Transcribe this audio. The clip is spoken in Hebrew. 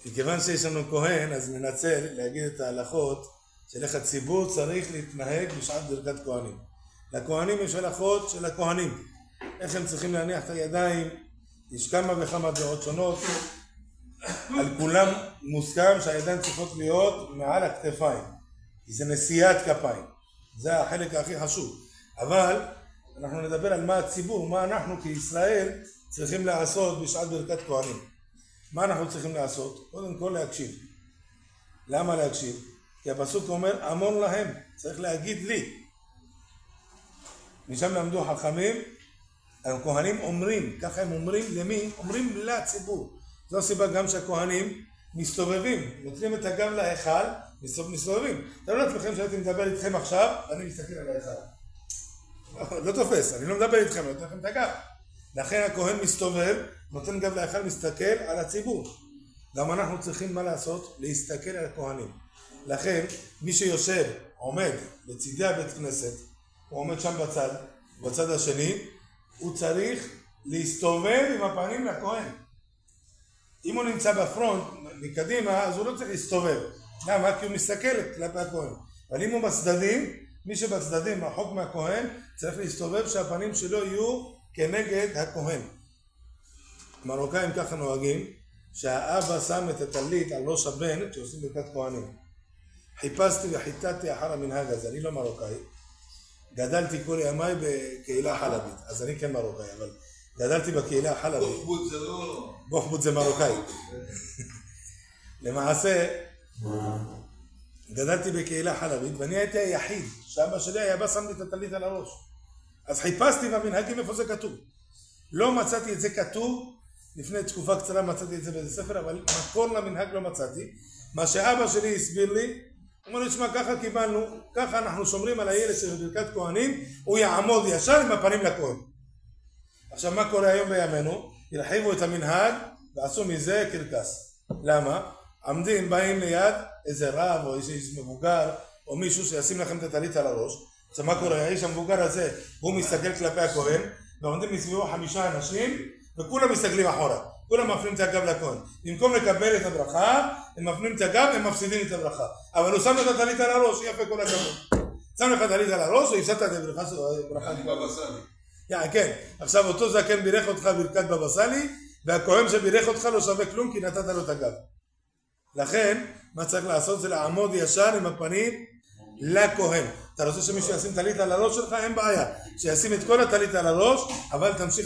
מכיוון שיש לנו כהן, אז ננצל להגיד את ההלכות של איך הציבור צריך להתנהג בשעת ברכת כהנים. לכהנים יש הלכות של הכהנים, איך הם צריכים להניח את הידיים. יש כמה וכמה דעות שונות, על כולם מוסכם שהידיים צריכות להיות מעל הכתפיים, כי זה נשיאת כפיים, זה החלק הכי חשוב. אבל אנחנו נדבר על מה הציבור, מה אנחנו כישראל צריכים לעשות בשעת ברכת כהנים. מה אנחנו צריכים לעשות? קודם כל להקשיב. למה להקשיב? כי הפסוק אומר אמור להם, צריך להגיד לי. משם למדו חכמים, הכהנים אומרים, ככה הם אומרים למי? אומרים לציבור. זו הסיבה גם שהכהנים מסתובבים, נותנים את הגב להיכל, מסתובבים. תראו לעצמכם שהייתי מדבר איתכם עכשיו, אני מסתכל על ההיכל. לא תופס, אני לא מדבר איתכם, אני נותן לכם את הגב. לכן הכהן מסתובב, נותן גב להיכל, מסתכל על הציבור. גם אנחנו צריכים מה לעשות? להסתכל על הכהנים. לכן מי שיושב, עומד בצדי הבית כנסת, הוא עומד שם בצד השני, הוא צריך להסתובב עם הפנים לכהן. אם הוא נמצא בפרונט, מקדימה, אז הוא לא צריך להסתובב. למה? כי הוא מסתכל כלפי הכהן. אבל אם הוא בצדדים, מי שבצדדים, רחוק מהכהן, צריך להסתובב שהפנים שלו יהיו כנגד הכהן. מרוקאים ככה נוהגים, שהאבא שם את הטלית על ראש הבן כשעושים ברכת כהנים. חיפשתי וחיטטתי אחר המנהג הזה, אני לא מרוקאי. גדלתי כל ימיי בקהילה חלבית, אז אני כן מרוקאי, אבל גדלתי בקהילה החלבית. בוחבוט זה לא... בוחבוט זה מרוקאי. למעשה, גדלתי בקהילה חלבית, ואני הייתי היחיד, שאבא שלי היה בא שם לי את הטלית על הראש. אז חיפשתי במנהגים איפה זה כתוב. לא מצאתי את זה כתוב, לפני תקופה קצרה מצאתי את זה באיזה ספר, אבל מקור למנהג לא מצאתי. מה שאבא שלי הסביר לי, הוא אומר, תשמע, ככה קיבלנו, ככה אנחנו שומרים על הילד של ברכת כהנים, הוא יעמוד ישר עם הפנים לכהן. עכשיו מה קורה היום בימינו? הרחיבו את המנהג ועשו מזה קרקס. למה? עמדים, באים ליד איזה רב או איזה מבוגר או מישהו שישים לכם את הטלית על הראש. עכשיו מה קורה? האיש המבוגר הזה הוא מסתכל כלפי הכהן, ועומדים מסביבו 5 אנשים וכולם מסתכלים אחורה, כולם מפנים את הגב לכהן. במקום לקבל את הברכה הם מפנים את הגב, הם מפסידים את הברכה. אבל הוא שם את הטלית על הראש, יפה כל הכבוד. שם לך טלית על הראש והפסדת את הברכה. אני בבא סאלי. כן, עכשיו אותו זקן בירך אותך ברכת בבא סאלי, והכהן שבירך אותך לא שווה כלום כי נתת לו את הגב. לכן מה צריך לעשות זה לעמוד ישר עם הפנים לכהן. אתה רוצה שמישהו ישים טלית על הראש שלך? אין בעיה, שישים את כל הטלית על הראש, אבל תמשיך